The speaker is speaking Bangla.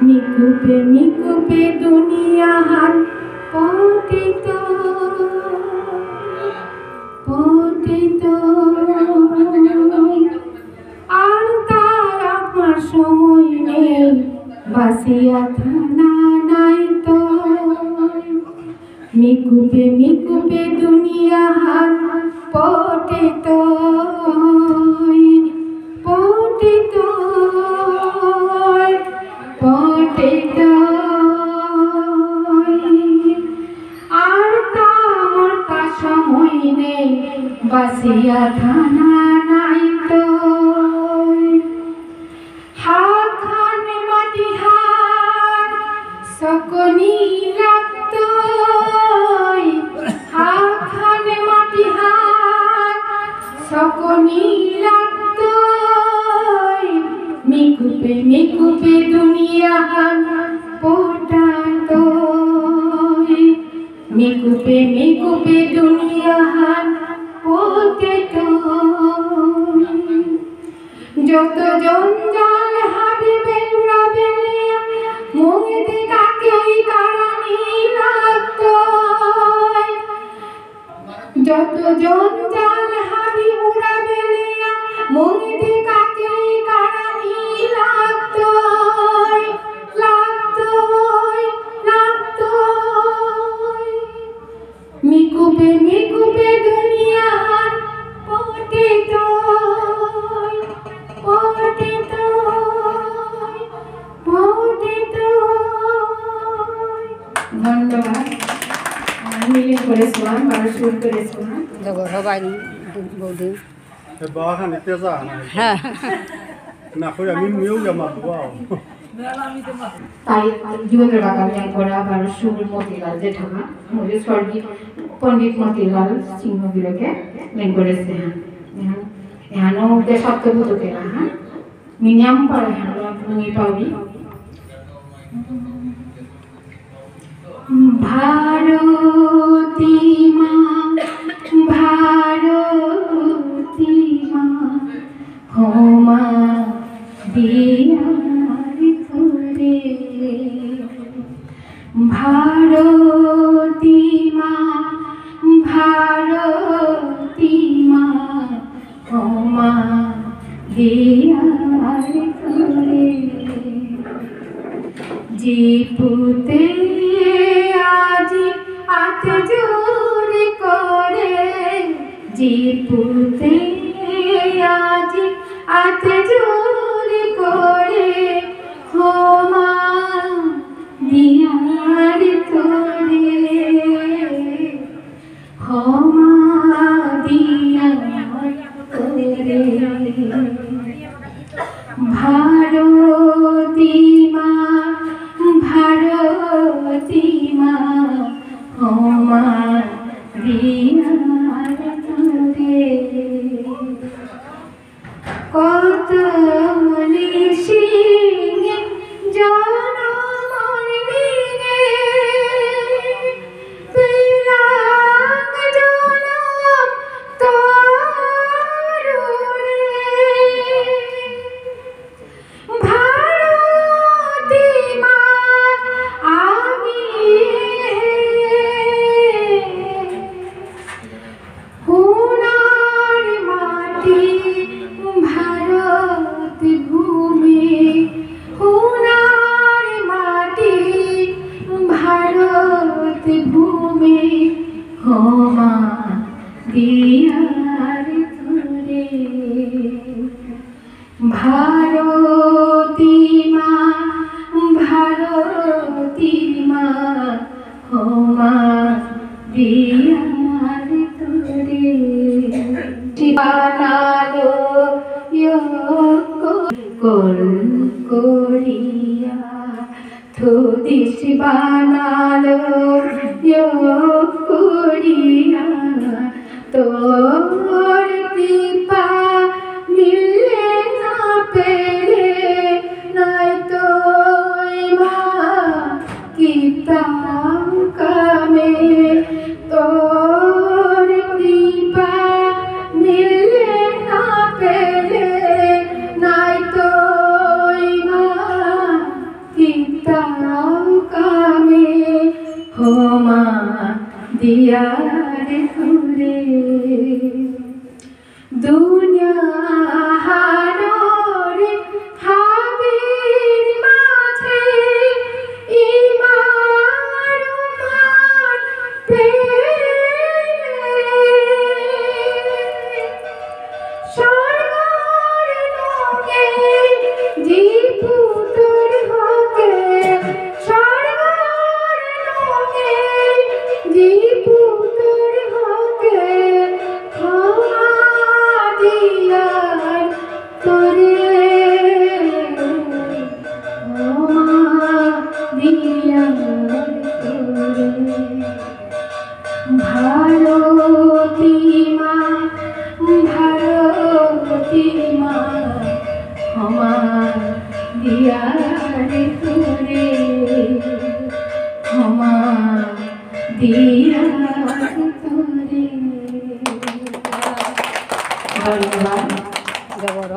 মিকুপে দুনিয়া হাত পতিত আর তার আমার সময় নেই বাসিয়া থানা নাই তো মিকুপে দুনিয়া হাত পতিত আর তার সময় নেই বাসিয়া থানা নাই তো হাত খান মাটি হাত সকনি লাগত হাত খান মাটি হাত সকনি লাগত মিকুপে দুনিয়া হাত পোটাত মিকুপে দুনিয়া হাত পোটাত যত জঞ্জাল হাবিবে উড়াবে মুঙেতে কাকেই কারানি লাগত যত জঞ্জাল হাবি উড়াবে মুঙেতে কাকেই কারানি লাগত মিকুপে দুনিয়া হাত পতিত ধন্যবাদ মিলে করেছিলাম আর শুরু করেছিলাম সবাই বৌদি বাবাখান তেজা হ্যাঁ না কই আমি মিউ জামা বাবা তাই জীবনের বাগানে একবার আবার সুর মতিলাল জেঠামা আমাদের স্বর্গীয় পণ্ডিত মতিলাল সিংহগিরকে লেন করেছে এহানো দেশাত্মবোধকে না হ্যাঁ মিনিয়াম পারে হ্যাঁ ভূমি পাবি ভারতী মা হোমা দিয়ার করে ভারতী মা হোমা দিয়ার করে জিপুতে আজি আত জোর করে জিপুতে আজি আত জোর করে হোমা দিয়ার তোরে হোমা দিয়ার তোরে ভারতী মা হোমা দিয়ার তোরে কত নিশি জনমর দিনে তুই রাগ জনম তরুণে ভারতী মা আমি সোনার মাটি ভারত ভূমি সোনার মাটি ভারত ভূমি হোমা দিয়ার তোরে ভারতী মা হোমা দিয়ার তোরে বানালো কল করিয়া থুদিস বানালো করিয়া তোর কৃপা মিলে না পেলে নাই তো মা কিতা কামে তোর কৃপা মিলে না পেলে নাই তো মা দিয়া রে তোরে ক্ষমা দিয়া তোরে ধন্যবাদ। বড়